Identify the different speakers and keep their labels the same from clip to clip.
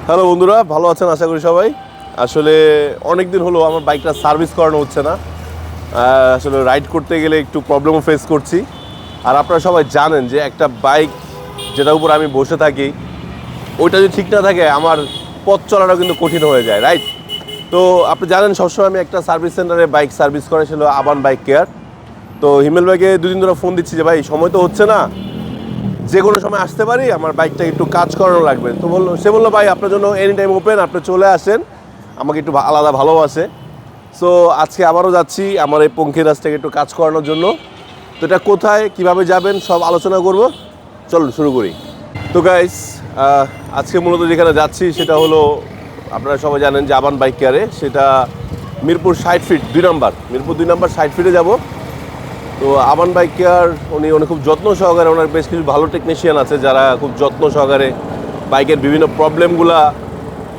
Speaker 1: Hello বন্ধুরা, ভালো আছেন আশা করি সবাই। আসলে অনেক দিন হলো আমার বাইকটা সার্ভিস করানো হচ্ছে না। আসলে রাইড করতে গেলে একটু প্রবলেমও ফেস করছি। আর আপনারা সবাই জানেন যে একটা বাইক যেটার উপর আমি বসে থাকি ওইটা যদি ঠিক না থাকে আমার পথ চলাটাও কিন্তু কঠিন হয়ে যায়, রাইট? তো আপনি জানেন সবসময় আমি একটা সার্ভিস সেন্টারে বাইক সার্ভিস করেছিল, আবান বাইক কেয়ার। তো হিমেল ভাইকে দুদিন ধরে ফোন দিচ্ছি যে ভাই সময় তো হচ্ছে না, যে কোনো সময় আসতে পারি, আমার বাইকটা একটু কাজ করানো লাগবে। তো সে বললো ভাই আপনার জন্য এনি টাইম ওপেন, আপনি চলে আসেন, আমাকে একটু আলাদা ভালোবাসে। সো আজকে আবারও যাচ্ছি আমার এই পঙ্খিরাজটাকে একটু কাজ করানোর জন্য। তো এটা কোথায় কিভাবে যাবেন সব আলোচনা করব, চলুন শুরু করি। তো গাইস, আজকে মূলত যেখানে যাচ্ছি সেটা হলো আপনারা সবাই জানেন যে আবান বাইক কেয়ারে, সেটা মিরপুর 60 ফিট 2 নম্বর, মিরপুর 2 নম্বর 60 ফিটে যাব। তো আবান বাইক কেয়ার উনি খুব যত্ন সহকারে, ওনার বেশ কিছু ভালো টেকনিশিয়ান আছে যারা খুব যত্ন সহকারে বাইকের বিভিন্ন প্রবলেমগুলা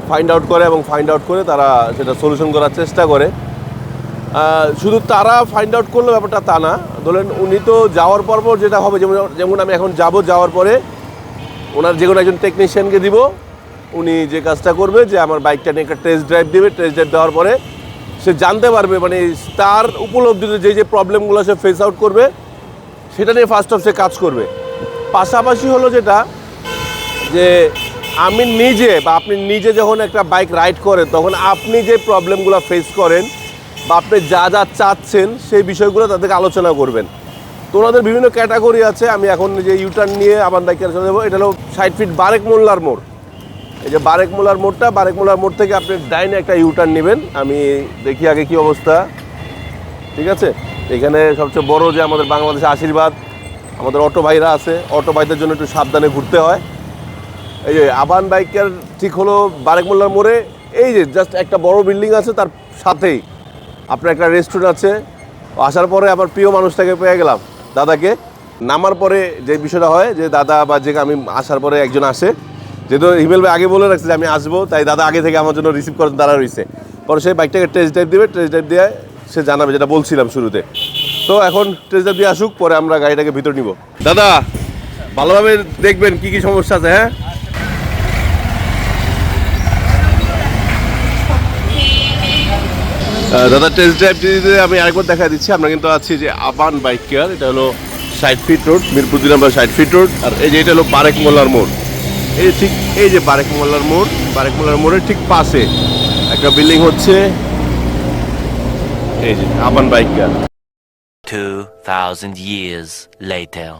Speaker 1: ফাইন্ড আউট করে এবং ফাইন্ড আউট করে তারা সেটা সলিউশন করার চেষ্টা করে। শুধু তারা ফাইন্ড আউট করলে ব্যাপারটা তা না, ধরেন উনি তো যাওয়ার পর যেটা হবে, যেমন আমি এখন যাওয়ার পরে ওনার যে কোনো একজন টেকনিশিয়ানকে দিব, উনি যে কাজটা করবে যে আমার বাইকটা নিয়ে একটা টেস্ট ড্রাইভ দেবে। টেস্ট ড্রাইভ দেওয়ার পরে সে জানতে পারবে মানে তার উপলব্ধিতে যে প্রবলেমগুলো সে ফেস আউট করবে সেটা নিয়ে ফার্স্ট অফ সে কাজ করবে। পাশাপাশি হলো যেটা যে আমি নিজে বা আপনি নিজে যখন একটা বাইক রাইড করেন তখন আপনি যে প্রবলেমগুলো ফেস করেন বা আপনি যা যা চাচ্ছেন সেই বিষয়গুলো তাদেরকে আলোচনা করবেন। তো ওনাদের বিভিন্ন ক্যাটাগরি আছে। আমি এখন যে ইউটার্ন নিয়ে আমার বাইকে চলে যাবো, এটা হলো 60 ফিট বারেক মোল্লার মোড়। এই যে বারেক মোল্লার মোড়টা, বারেক মোল্লার মোড় থেকে আপনি ডাইনে একটা ইউটার্ন নেবেন। আমি দেখি আগে কি অবস্থা, ঠিক আছে? এখানে সবচেয়ে বড় যে আমাদের বাংলাদেশে আশীর্বাদ, আমাদের অটো ভাইরা আছে, অটো ভাইদের জন্য একটু সাবধানে ঘুরতে হয়। এই যে আবান বাইকের ঠিক হলো বারেক মোল্লার মোড়ে, এই যে জাস্ট একটা বড় বিল্ডিং আছে, তার সাথেই আপনার একটা রেস্টুরেন্ট আছে। আসার পরে আমার প্রিয় মানুষটাকে পেয়ে গেলাম, দাদাকে। নামার পরে যে বিষয়টা হয় যে দাদা বা যে আমি আসার পরে একজন আসে, যেহেতু হিমেল ভাই আগে বলে রাখছে যে আমি আসবো, তাই দাদা আগে থেকে আমার জন্য রিসিভ করার দ্বারা রয়েছে। পরে সেই বাইকটাকে টেস্ট ড্রাইভ দেবে, টেস্ট ড্রাইভ দিয়ে সে জানাবে, যেটা বলছিলাম শুরুতে। তো এখন টেস্ট ড্রাইভ দিয়ে আসুক, পরে আমরা গাড়িটাকে ভিতর নিব। দাদা ভালোভাবে দেখবেন কি কি সমস্যা আছে। হ্যাঁ দাদা, টেস্ট ড্রাইভ দিতে আমি আরেকবার দেখা দিচ্ছি। আমরা কিন্তু আছি যে আবান বাইক কেয়ার, এটা হলো 60 ফিট রোড, মিরপুর 2 নম্বর 60 ফিট রোড। আর এই যে এটা হলো বারেক মোল্লার মোড়। এই ঠিক এই যে বারেক মোল্লার মোড়, বারেক মোল্লার মোড়ের ঠিক পাশে একটা বিল্ডিং হচ্ছে, এই যে আবান বাইক কেয়ার।
Speaker 2: 2000 years later.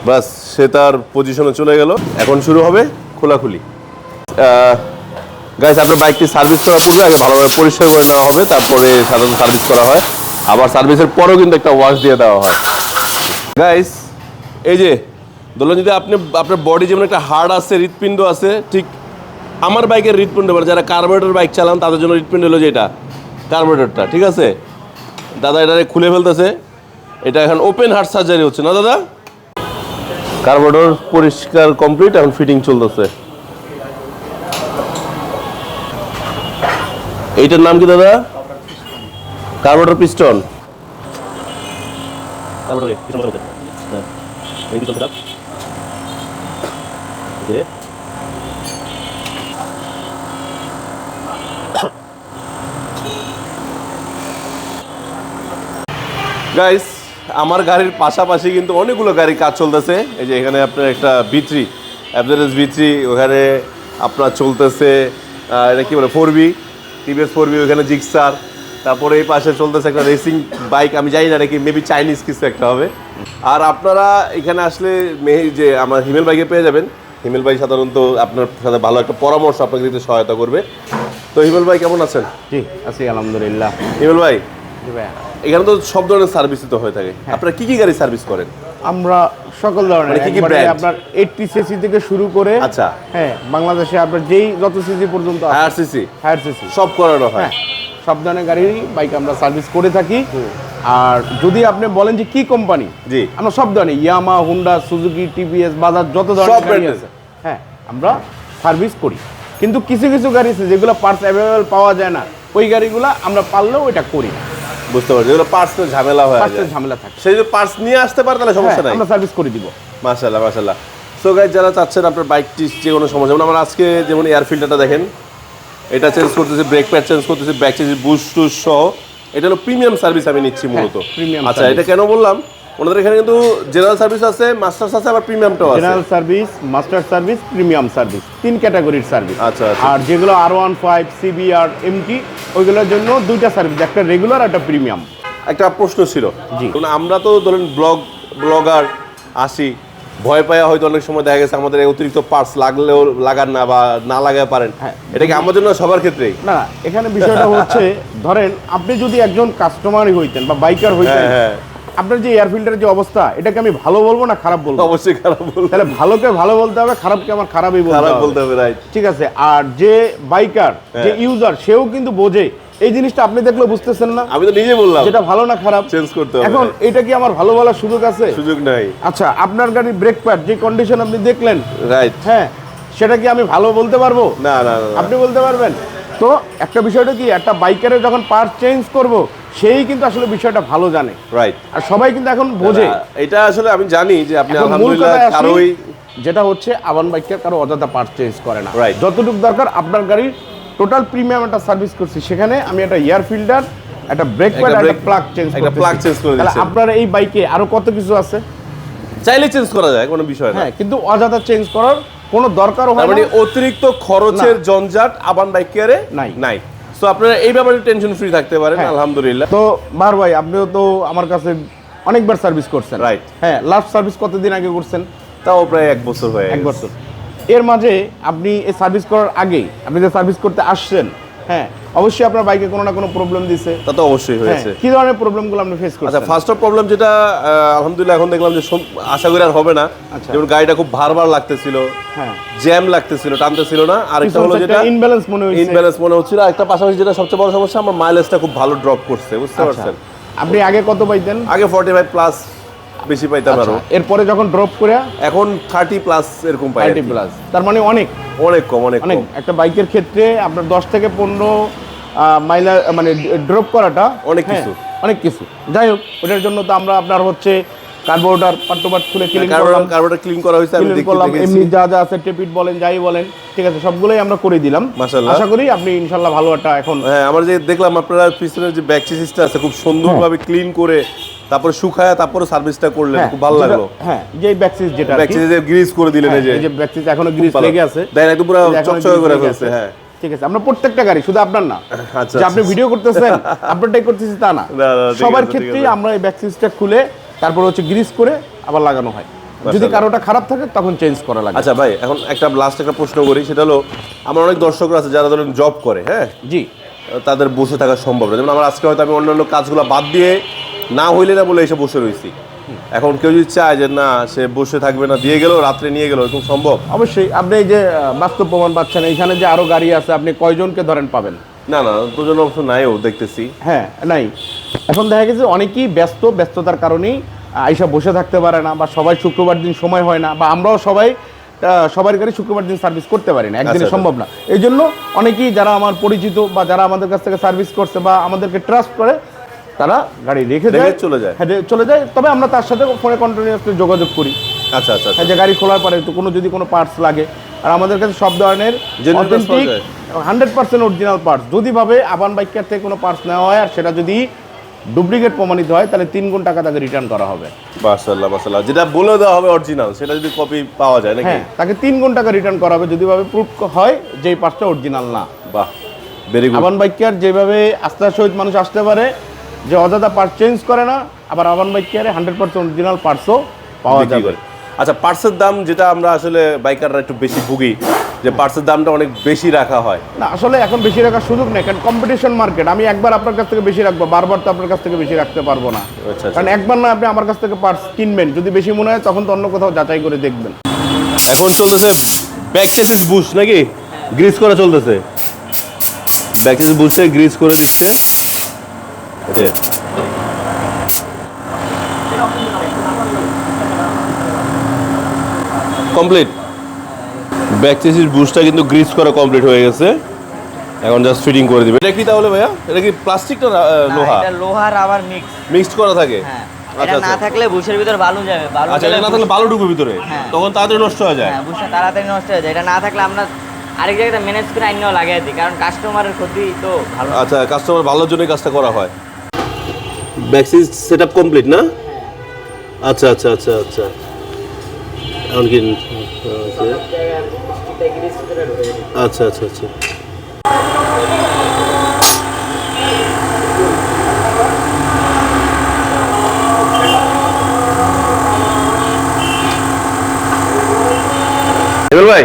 Speaker 1: বাস সে তার পজিশনে চলে গেল। এখন শুরু হবে খোলাখুলি। গাইস, আপনার বাইকটি সার্ভিস করার পূর্বে আগে ভালোভাবে পরিষ্কার করে নেওয়া হবে, তারপরে সাধারণত সার্ভিস করা হয়। আবার সার্ভিসের পরেও কিন্তু একটা ওয়াশ দিয়ে দেওয়া হয়। গাইস, এই যে ধরুন যদি আপনার বডি যেমন একটা হাড় আছে, হৃৎপিণ্ড আছে, ঠিক আমার বাইকের হৃৎপিণ্ড মানে যারা কার্বোরেটর বাইক চালান তাদের জন্য হৃৎপিণ্ড হলো যেটা কার্বোরেটরটা, ঠিক আছে? দাদা এটাকে খুলে ফেলতেছে। এটা এখন ওপেন হার্ট সার্জারি হচ্ছে না দাদা? কার্বোরেটর পরিষ্কার কমপ্লিট, এখন ফিটিং চলতেছে। এইটার নাম কি দাদা? Carburettor piston. গাইস, আমার গাড়ির পাশাপাশি কিন্তু অনেকগুলো গাড়ি কাজ চলতেছে। এই যে এখানে আপনার একটা V3 অ্যাভারেজ V3, ওখানে আপনার চলতেছে এটা কি বলে 4B TVS 4B, ওখানে জিক্সার। তারপরে এই পাশে চলতেছে একটা রেসিং বাইক, আমি জানি না নাকি মেবি চাইনিজ কিছু একটা হবে। আর আপনারা এখানে আসলে যে আমার হিমেল বাইকে পেয়ে যাবেন। হিমেল ভাই সাধারণত আপনার সাথে ভালো একটা পরামর্শ আপনাকে দিতে সহায়তা করবে। তো হিমেল ভাই কেমন আছেন?
Speaker 3: জি আছি আলহামদুলিল্লাহ।
Speaker 1: হিমেল ভাই,
Speaker 3: জি ভাইয়া,
Speaker 1: এখানে তো সব ধরনের সার্ভিসই তো হয়ে থাকে। আপনারা কি কি গাড়ি সার্ভিস করেন?
Speaker 3: আমরা সকল ধরনের,
Speaker 1: মানে কি কি
Speaker 3: একবারে
Speaker 1: brand?
Speaker 3: আপনার 80 সিসি থেকে শুরু করে,
Speaker 1: আচ্ছা,
Speaker 3: হ্যাঁ, বাংলাদেশে আপনার যেই যত সিসি পর্যন্ত আছে,
Speaker 1: হায়ার সিসি
Speaker 3: হায়ার সিসি
Speaker 1: সব করানো হয়।
Speaker 3: হ্যাঁ, সব ধরনের গাড়ির বাইক আমরা সার্ভিস করে থাকি। আর যদি আপনি বলেন যে কি কোম্পানি,
Speaker 1: জি,
Speaker 3: আমরা সব ধরনের ইয়ামা, হুন্ডা, সুজুকি, টিভিএস, বাজাজ, যত
Speaker 1: সব
Speaker 3: ধরনের গাড়ি
Speaker 1: brand
Speaker 3: আছে, হ্যাঁ, আমরা সার্ভিস করি। কিন্তু কিছু কিছু গাড়ি আছে যেগুলো পার্টস অ্যাভেলেবেল পাওয়া যায় না, ওই গাড়িগুলো আমরা পারলেও এটা করি না।
Speaker 1: বুঝতে পারছি, এগুলো পার্টস তো ঝামেলা হয়,
Speaker 3: পার্টসের ঝামেলা থাকে।
Speaker 1: সেই যদি পার্টস নিয়ে আসতে পারে তাহলে সমস্যা নাই,
Speaker 3: আমরা সার্ভিস করে দিব।
Speaker 1: মাশাআল্লাহ মাশাআল্লাহ। সো গাইস, যারা চাচ্ছেন আপনার বাইকটি যে কোনো সমস্যা, যেমন আমরা আজকে যেমন এয়ার ফিল্টারটা দেখেন, এটা চেঞ্জ করতেছি, ব্রেক প্যাড চেঞ্জ করতেছি, ব্যাক চেঞ্জ, বুস্ট টুস্ট সহ, এটা হলো প্রিমিয়াম সার্ভিস আমি নিচ্ছি মূলত।
Speaker 3: প্রিমিয়াম।
Speaker 1: আচ্ছা, এটা কেন বললাম, ওনাদের এখানে কিন্তু জেনারেল সার্ভিস আছে, মাস্টার্স আছে, আবার প্রিমিয়ামটাও আছে।
Speaker 3: General service, master service, premium service, 3 ক্যাটাগরির সার্ভিস।
Speaker 1: আচ্ছা, আচ্ছা।
Speaker 3: আর যেগুলো R15, CBR, MT, ওইগুলোর জন্য 2টা সার্ভিস, একটা রেগুলার, একটা প্রিমিয়াম।
Speaker 1: একটা প্রশ্ন ছিল,
Speaker 3: জি।
Speaker 1: কারণ আমরা তো ধরেন ব্লগার আসি, ভয় পাওয়া হয়তো অনেক সময় দেখা গেছে আমাদের অতিরিক্ত পার্টস লাগলেও লাগান না বা না লাগাতে পারেন,
Speaker 3: হ্যাঁ।
Speaker 1: এটা কি আমার জন্য সবার ক্ষেত্রেই?
Speaker 3: না, এখানে বিষয়টা হচ্ছে ধরেন আপনি যদি একজন কাস্টমারই হইতেন বা বাইকার হইতেন,
Speaker 1: হ্যাঁ,
Speaker 3: আপনার যে এয়ার ফিল্টারের যে অবস্থা, এটাকে আমি ভালো বলবো না খারাপ বলবো?
Speaker 1: অবশ্যই খারাপ বলতে,
Speaker 3: তাহলে ভালোকে ভালো বলতে হবে, খারাপকে আমার খারাপই বলতে হবে,
Speaker 1: রাইট।
Speaker 3: ঠিক আছে? আর যে বাইকার, যে ইউজার, সেও কিন্তু বোঝে এই জিনিসটা, আপনি দেখলে বুঝতেছেন না,
Speaker 1: আমি তো নিজে বললাম
Speaker 3: যেটা ভালো না খারাপ
Speaker 1: চেঞ্জ করতে হবে।
Speaker 3: এখন এটা কি আমার ভালো বলার সুযোগ আছে?
Speaker 1: সুযোগ নাই,
Speaker 3: আচ্ছা, আপনার গাড়ির ব্রেক প্যাড যে কন্ডিশন আপনি দেখলেন,
Speaker 1: রাইট।
Speaker 3: হ্যাঁ, সেটা কি আমি ভালো বলতে পারবো?
Speaker 1: না না না,
Speaker 3: আপনি বলতে পারবেন? তো একটা বিষয়টা কি, একটা বাইকারের যখন পার্ট চেঞ্জ করব, সেই কিন্তু আসলে বিষয়টা ভালো জানে,
Speaker 1: রাইট।
Speaker 3: আর সবাই কিন্তু এখন বোঝে।
Speaker 1: এটা আসলে আমি জানি যে আপনি
Speaker 3: এখন মূল
Speaker 1: আলহামদুলিল্লাহ
Speaker 3: কথায় আসি,
Speaker 1: কারোই,
Speaker 3: যেটা হচ্ছে আবান বাইকের কারো অযথা পার্ট চেঞ্জ করে না।
Speaker 1: Right.
Speaker 3: যতটুকু দরকার আপনার গাড়ির টোটাল প্রিমিয়াম একটা সার্ভিস করছি, সেখানে আমি একটা এয়ার ফিল্টার, একটা ব্রেক প্যাড, একটা প্লাগ চেঞ্জ
Speaker 1: একটা plug change করে
Speaker 3: তাহলে
Speaker 1: দিচ্ছেন।
Speaker 3: আপনার এই বাইকে আরো কত কিছু আছে,
Speaker 1: চাইলে চেঞ্জ করা যায়, কোনো বিষয় না।
Speaker 3: হ্যাঁ, কিন্তু অযথা চেঞ্জ করার কোনো দরকারও হয়
Speaker 1: তার মানে
Speaker 3: না।
Speaker 1: অতিরিক্ত খরচের জঞ্জাট আবান বাইক কেয়ারে
Speaker 3: নাই।
Speaker 1: নাই। সো আপনারা এই ব্যাপারে টেনশন ফ্রি থাকতে পারেন,
Speaker 3: হ্যাঁ।
Speaker 1: আলহামদুলিল্লাহ।
Speaker 3: তো বাহার ভাই, আপনিও তো আমার কাছে অনেকবার সার্ভিস করছেন,
Speaker 1: Right.
Speaker 3: হ্যাঁ, লাস্ট সার্ভিস কতদিন আগে করছেন?
Speaker 1: তাও প্রায় 1 বছর হয়ে
Speaker 3: 1
Speaker 1: গেছে।
Speaker 3: বছর। এর মাঝে আপনি এই সার্ভিস করার আগে, আপনি যে সার্ভিস করতে আসছেন, হ্যাঁ, অবশ্যই আপনার বাইকে কোনো না কোনো প্রবলেম দিছে।
Speaker 1: তা তো অবশ্যই
Speaker 3: হ্যাঁ,
Speaker 1: হয়েছে।
Speaker 3: কি ধরনের প্রবলেমগুলো আপনি ফেস
Speaker 1: আচ্ছা,
Speaker 3: করছেন?
Speaker 1: ফার্স্ট অফ প্রবলেম যেটা আলহামদুলিল্লাহ এখন দেখলাম যে আশা করি আর হবে না।
Speaker 3: আচ্ছা।
Speaker 1: যেমন গাড়িটা খুব ভারবার লাগতেছিল,
Speaker 3: হ্যাঁ,
Speaker 1: জ্যাম লাগতেছিল, টানতেছিল না। আরেকটা
Speaker 3: কিছু
Speaker 1: হলো
Speaker 3: একটা
Speaker 1: যেটা
Speaker 3: ইনব্যালেন্স মনে হচ্ছে।
Speaker 1: ইনব্যালেন্স মনে হচ্ছিল। একটা পাশাপাশি যেটা সবচেয়ে বড় সমস্যা, আমার মাইলেজটা খুব ভালো ড্রপ করছে, বুঝতে
Speaker 3: আচ্ছা,
Speaker 1: পারছেন?
Speaker 3: আপনি আগে কত পাইতেন?
Speaker 1: আগে 45 প্লাস বেশি পাইতাম আরো,
Speaker 3: আচ্ছা, এরপরে যখন ড্রপ করে
Speaker 1: এখন 30 প্লাস এরকম পাই।
Speaker 3: 30 প্লাস, তার মানে অনেক
Speaker 1: অনেক কম, অনেক
Speaker 3: অনেক।
Speaker 1: কম।
Speaker 3: একটা বাইকের ক্ষেত্রে আপনার 10 থেকে 15 মাইলার মানে ড্রপ করাটা
Speaker 1: অনেক
Speaker 3: হ্যাঁ,
Speaker 1: কিছু।
Speaker 3: অনেক কিছু। যাই হোক, ওটার জন্য তো আমরা আপনার হচ্ছে কার্বোরেটর পার্ট টু পার্ট খুলে ক্লিন করলাম,
Speaker 1: কার্বোরেটর ক্লিন করা হয়েছে, আমি
Speaker 3: ক্লিন
Speaker 1: দেখতে
Speaker 3: করলাম,
Speaker 1: দেখেছি।
Speaker 3: এমনি যা যা আছে টেপিট বলেন, যাই বলেন, ঠিক আছে, সবগুলোই আমরা করে দিলাম।
Speaker 1: মাশাআল্লাহ।
Speaker 3: আশা করি আপনি ইনশাআল্লাহ ভালো একটা এখন
Speaker 1: হ্যাঁ, আমার যে দেখলাম আপনারা পিছনের যে ব্যাক চেসিসটা আছে খুব সুন্দরভাবে ক্লিন করে তারপরে শুকায়া তারপরে সার্ভিসটা করলেন,
Speaker 3: হ্যাঁ,
Speaker 1: খুব ভালো
Speaker 3: যেটা-
Speaker 1: লাগলো।
Speaker 3: হ্যাঁ, যে ব্যাকসিস যেটা
Speaker 1: ব্যাক চেসিসে গ্রিস করে দিলেন, এই যে
Speaker 3: এই যে ব্যাকসিস এখনো গ্রিস
Speaker 1: ভালো।
Speaker 3: লেগে আছে,
Speaker 1: দেখেন একদম পুরো
Speaker 3: এই যে এখনো
Speaker 1: চকচকে
Speaker 3: grease
Speaker 1: করে
Speaker 3: লেগে
Speaker 1: ফেলছে।
Speaker 3: আছে।
Speaker 1: হ্যাঁ,
Speaker 3: ঠিক আছে, আমরা প্রত্যেকটা গাড়ি, শুধু আপনার না,
Speaker 1: আচ্ছা,
Speaker 3: যে আপনি
Speaker 1: আচ্ছা।
Speaker 3: ভিডিও করতেছেন আপনারটাই করতেছি তা না,
Speaker 1: না, না, ঠিক
Speaker 3: সবার
Speaker 1: আছে, ঠিক
Speaker 3: ক্ষেত্রেই
Speaker 1: আছে।
Speaker 3: আমরা এই ব্যাকসিসটা খুলে তারপর হচ্ছে গ্রিস করে আবার লাগানো হয়। যদি
Speaker 1: মাশাআল্লাহ।
Speaker 3: কারোটা খারাপ থাকে তখন চেঞ্জ করা লাগে।
Speaker 1: আচ্ছা ভাই, এখন একটা লাস্ট একটা প্রশ্ন করি, সেটা হলো আমার অনেক দর্শকরা আছে যারা ধরেন জব করে, হ্যাঁ,
Speaker 3: জি,
Speaker 1: তাদের বসে থাকা সম্ভব না। যেমন আমার আজকে হয়তো আমি অন্যান্য কাজগুলো বাদ দিয়ে না হইলে না বলে এসে বসে রয়েছি। এখন কেউ যদি চায় যে না সে বসে থাকবে না, দিয়ে গেল রাত্রে নিয়ে গেল, এরকম সম্ভব?
Speaker 3: অবশ্যই। আপনি এই যে বাস্তব প্রমাণ পাচ্ছেন, এইখানে যে আরো গাড়ি আছে, আপনি কয়জনকে ধরেন পাবেন?
Speaker 1: না না, দুজন অবশ্য নাইও দেখতেছি।
Speaker 3: হ্যাঁ, নাই। এখন দেখা গেছে অনেকেই ব্যস্ততার কারণেই আইসা বসে থাকতে পারে না, বা সবাই শুক্রবার দিন সময় হয় না, বা আমরাও সবার গাড়ি শুক্রবার দিন সার্ভিস করতে পারি না, একদিনে
Speaker 1: আচ্ছা,
Speaker 3: সম্ভব না। এই জন্য অনেকেই যারা আমার পরিচিত বা যারা আমাদের কাছ থেকে সার্ভিস করছে বা আমাদেরকে ট্রাস্ট করে, তারা গাড়ি রেখে যায়,
Speaker 1: চলে যায়।
Speaker 3: হ্যাঁ, চলে যায়। তবে আমরা তার সাথে ফোনে কন্টিনিউয়াসলি যোগাযোগ করি,
Speaker 1: আচ্ছা আচ্ছা আচ্ছা।
Speaker 3: হ্যাঁ, যে গাড়ি খোলার পরে তো যদি কোনো পার্টস লাগে, আর আমাদের কাছে সব ধরনের
Speaker 1: Genuine parts
Speaker 3: অথেন্টিক
Speaker 1: পাওয়া যায়?
Speaker 3: 100% অরিজিনাল পার্টস। যদি ভাবে আবান বাইক কেয়ার থেকে কোনো পার্টস নেওয়া হয় আর সেটা যদি ডুপ্লিকেট প্রমাণিত হয়, তাহলে 3 গুণ টাকা তাকে রিটার্ন করা হবে।
Speaker 1: মাশাআল্লাহ মাশাআল্লাহ, যেটা বলে দেওয়া হবে অরিজিনাল, সেটা যদি কপি পাওয়া যায় নাকি?
Speaker 3: হ্যাঁ, তাকে 3 গুণ টাকা রিটার্ন করা হবে যদি ভাবে প্রুফ হয় যে এই পার্টসটা অরিজিনাল না।
Speaker 1: বাহ, ভেরি গুড।
Speaker 3: আবান বাইক কেয়ার যেভাবে আস্থার সহিত মানুষ আসতে পারে, যে অযথা পার্ট চেঞ্জ করে না, আবার আবান বাইক কেয়ারে 100% অরিজিনাল পার্টসও পাওয়া যাবে।
Speaker 1: আচ্ছা, পার্টসের দাম যেটা আমরা আসলে বাইকাররা একটু বেশি ভুগি, যে পার্টসের দামটা অনেক বেশি রাখা হয়।
Speaker 3: না, আসলে এখন বেশি রাখার সুযোগ নেই, কারণ কম্পিটিশন মার্কেট। আমি একবার আপনার কাছ থেকে বেশি রাখবো, বারবার তো আপনার কাছ থেকে বেশি রাখতে পারবো না।
Speaker 1: আচ্ছা
Speaker 3: কারণ একবার না আপনি আমার কাছ থেকে পার্টস কিনবেন, যদি বেশি মনে হয় তখন তো অন্য কোথাও যাচাই করে দেখবেন।
Speaker 1: এখন চলতেছে ব্যাক চেসিস বুস্ট নাকি, গ্রিস করা চলতেছে। ব্যাক চেসিস বুস্টে গ্রিস করে দিচ্ছে। কমপ্লিট ব্যাক চেসিস বুশটা কিন্তু গ্রিস করা কমপ্লিট হয়ে গেছে, এখন জাস্ট ফিটিং করে দিবে। এটা কি তাহলে ভাইয়া, এটা কি প্লাস্টিক না লোহা?
Speaker 4: এটা লোহার আবার
Speaker 1: মিক্সড করা থাকে?
Speaker 4: হ্যাঁ,
Speaker 1: আচ্ছা,
Speaker 4: এটা না
Speaker 1: আচ্ছা।
Speaker 4: থাকলে বুশের ভিতর বালু যাবে,
Speaker 1: আচ্ছা, এটা না থাকলে বালু ঢুকবে ভিতরে,
Speaker 4: হ্যাঁ।
Speaker 1: তখন তাড়াতাড়ি নষ্ট হয়ে যায়।
Speaker 4: হ্যাঁ, বুশটা তাড়াতাড়ি নষ্ট হয়ে যায়। এটা না থাকলে আমরা আরেক জায়গাতে ম্যানেজ করে আইনেও লাগাই দিই, কারণ কাস্টমারের ক্ষতি তো ভালো।
Speaker 1: আচ্ছা, কাস্টমার ভালোর জন্যই কাজটা করা হয়। ব্যাক সিট সেটআপ কমপ্লিট না? আচ্ছা আচ্ছা আচ্ছা আচ্ছা। এখন কি আচ্ছা আচ্ছা আচ্ছা। এবার ভাই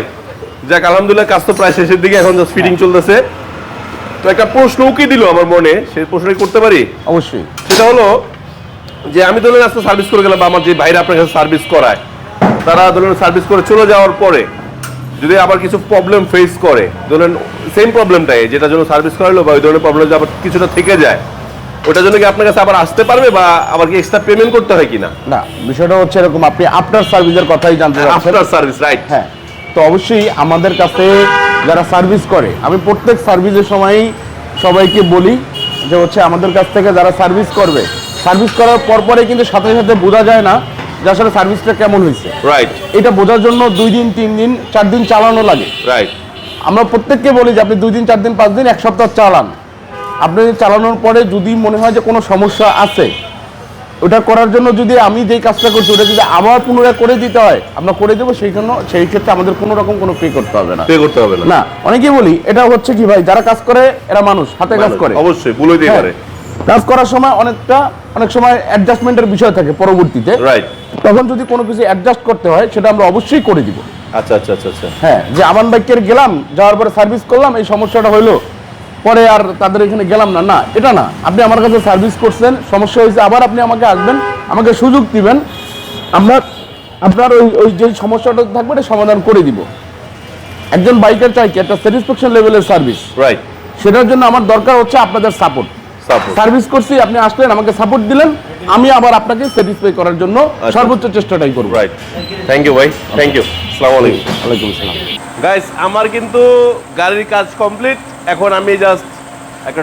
Speaker 1: যাক, আলহামদুলিল্লাহ কাজ তো প্রায় শেষের দিকে, এখন জাস্ট ফিটিং চলতেছে। তো একটা প্রশ্ন উকি দিল আমার মনে, সেই প্রশ্নটি করতে পারি?
Speaker 3: অবশ্যই।
Speaker 1: সেটা হলো যে আমি ধরুন আজকে সার্ভিস করে গেলাম, বা আমার যে ভাইরা আপনার কাছে সার্ভিস করায় তারা ধরুন সার্ভিস করে চলে যাওয়ার পরে যদি আবার কিছু প্রবলেম ফেস করে, ধরুন সেম প্রবলেমটাই যেটা জন্য সার্ভিস করালো বা ওই ধরনের প্রবলেম যদি আবার কিছুটা থেকে যায়, ওটার জন্য কি আপনার কাছে আবার আসতে পারবে বা আবার কি এক্সট্রা পেমেন্ট করতে হয় কিনা?
Speaker 3: না, বিষয়টা হচ্ছে এরকম, আপনি আফটার সার্ভিসের কথাই জানতে চাচ্ছেন।
Speaker 1: After service, right?
Speaker 3: হ্যাঁ, তো অবশ্যই আমাদের কাছে যারা সার্ভিস করে, আমি প্রত্যেক সার্ভিসের সময়ই সবাইকে বলি যে হচ্ছে আমাদের কাছ থেকে যারা সার্ভিস করবে, সার্ভিস করার পরে কিন্তু সাথে সাথে বোঝা যায় না যে আসলে সার্ভিসটা কেমন হয়েছে।
Speaker 1: রাইট।
Speaker 3: এটা বোঝার জন্য 2 দিন 3 দিন 4 দিন চালানো লাগে।
Speaker 1: রাইট।
Speaker 3: আমরা প্রত্যেককে বলি যে আপনি 2 দিন 4 দিন 5 দিন 1 সপ্তাহ চালান। আপনি চালানোর পরে যদি মনে হয় যে কোনো সমস্যা আছে, ওটা করার জন্য যদি আমি যেই কাজটা করছি ওটা যদি আবার পুনরায় করে দিতে হয়, আমরা করে দেবো। সেই ক্ষেত্রে আমাদের কোনো রকম কোনো পে করতে হবে না।
Speaker 1: পে করতে হবে না।
Speaker 3: না, অনেকেই বলি এটা হচ্ছে কি ভাই, যারা কাজ করে এরা মানুষ, হাতে কাজ করে,
Speaker 1: অবশ্যই ভুল হইতেই
Speaker 3: হ্যাঁ,
Speaker 1: পারে।
Speaker 3: কাজ করার সময় অনেক সময় অ্যাডজাস্টমেন্টের বিষয় থাকে পরবর্তীতে,
Speaker 1: রাইট।
Speaker 3: তখন যদি কোনো কিছু অ্যাডজাস্ট করতে হয় সেটা আমরা অবশ্যই করে দিব।
Speaker 1: আচ্ছা আচ্ছা আচ্ছা আচ্ছা।
Speaker 3: হ্যাঁ, যে আমান বাইকের গেলাম, যাওয়ার পরে সার্ভিস করলাম, এই সমস্যাটা হইলো, পরে আর তাদের এখানে গেলাম না, না এটা না। আপনি আমার কাছে সার্ভিস করছেন, সমস্যা হয়েছে, আবার আপনি আমাকে আসবেন, আমাকে সুযোগ দিবেন, আমরা আপনার ওই যে সমস্যাটা থাকবে এটা সমাধান করে দিব। একজন বাইকার চাই কি একটা স্যাটিসফ্যাকশন লেভেলের সার্ভিস,
Speaker 1: রাইট।
Speaker 3: সেটার জন্য আমার দরকার হচ্ছে আপনাদের সাপোর্ট। সার্ভিস করছি, আপনি আসলেন, আমাকে সাপোর্ট দিলেন, আমি আবার আপনাকে স্যাটিসফাই করার জন্য সর্বোচ্চ চেষ্টাটাই করব।
Speaker 1: রাইট। থ্যাংক ইউ ভাই, থ্যাংক ইউ। আসসালামু আলাইকুম।
Speaker 3: ওয়ালাইকুম আসসালাম।
Speaker 1: গাইস, আমার কিন্তু গাড়ির কাজ কমপ্লিট। এখন আমি জাস্ট একটা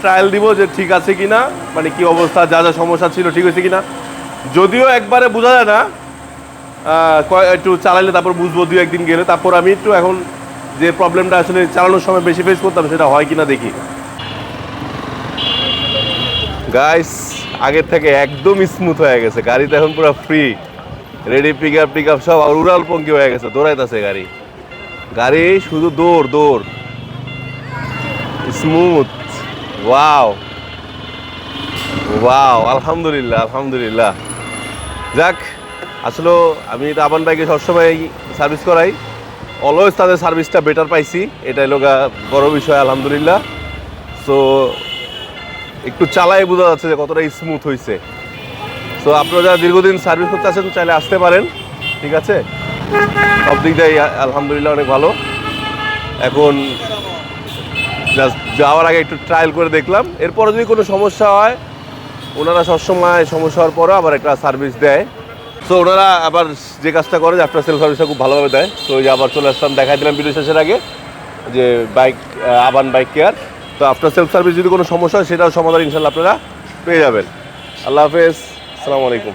Speaker 1: ট্রায়াল দিব যে ঠিক আছে কিনা, মানে কি অবস্থা, যা যা সমস্যা ছিল ঠিক হয়েছে কিনা। যদিও একবারে বোঝা যায় না, একটু চালাইলে তারপর বুঝবো, 2-1 দিন গেলে। তারপর আমি একটু এখন যে প্রবলেমটা আসলে চালানোর সময় বেশি ফেস করতাম সেটা হয় কিনা দেখি। গাইস, আগের থেকে একদম স্মুথ হয়ে গেছে, গাড়িতে এখন পুরো ফ্রি, রেডি, পিক আপ সব উড়াল পঙ্কি হয়ে গেছে, দৌড়াইতেছে গাড়ি শুধু দৌড়, স্মুথ। ওয়াও, আলহামদুলিল্লাহ। যাক, আসলে আমি তো আবান বাইকে সবসময় সার্ভিস করাই, অলওয়েজ তাদের সার্ভিসটা বেটার পাইছি, এটাই লোকা বড় বিষয়, আলহামদুলিল্লাহ। সো একটু চালাই বোঝা যাচ্ছে যে কতটা স্মুথ হয়েছে। সো আপনারা যারা দীর্ঘদিন সার্ভিস করতে আসেন চাইলে আসতে পারেন, ঠিক আছে? সব দিক দিয়ে আলহামদুলিল্লাহ অনেক ভালো। এখন জাস্ট যাওয়ার আগে একটু ট্রায়াল করে দেখলাম, এরপরে যদি কোনো সমস্যা হয় ওনারা সবসময় সমস্যা হওয়ার পরও আবার একটা সার্ভিস দেয়। সো ওনারা আবার যে কাজটা করে যে আফটার সেল সার্ভিসটা খুব ভালোভাবে দেয়। সো ওই যে আবার চলে আসলাম, দেখাই দিলাম ভিডিও শেষের আগে যে আবান বাইক কেয়ার। তো আফটার সেল সার্ভিস যদি কোনো সমস্যা হয় সেটাও সমাধান ইনশাল্লাহ আপনারা পেয়ে যাবেন। আল্লাহ হাফেজ, আসসালামু আলাইকুম।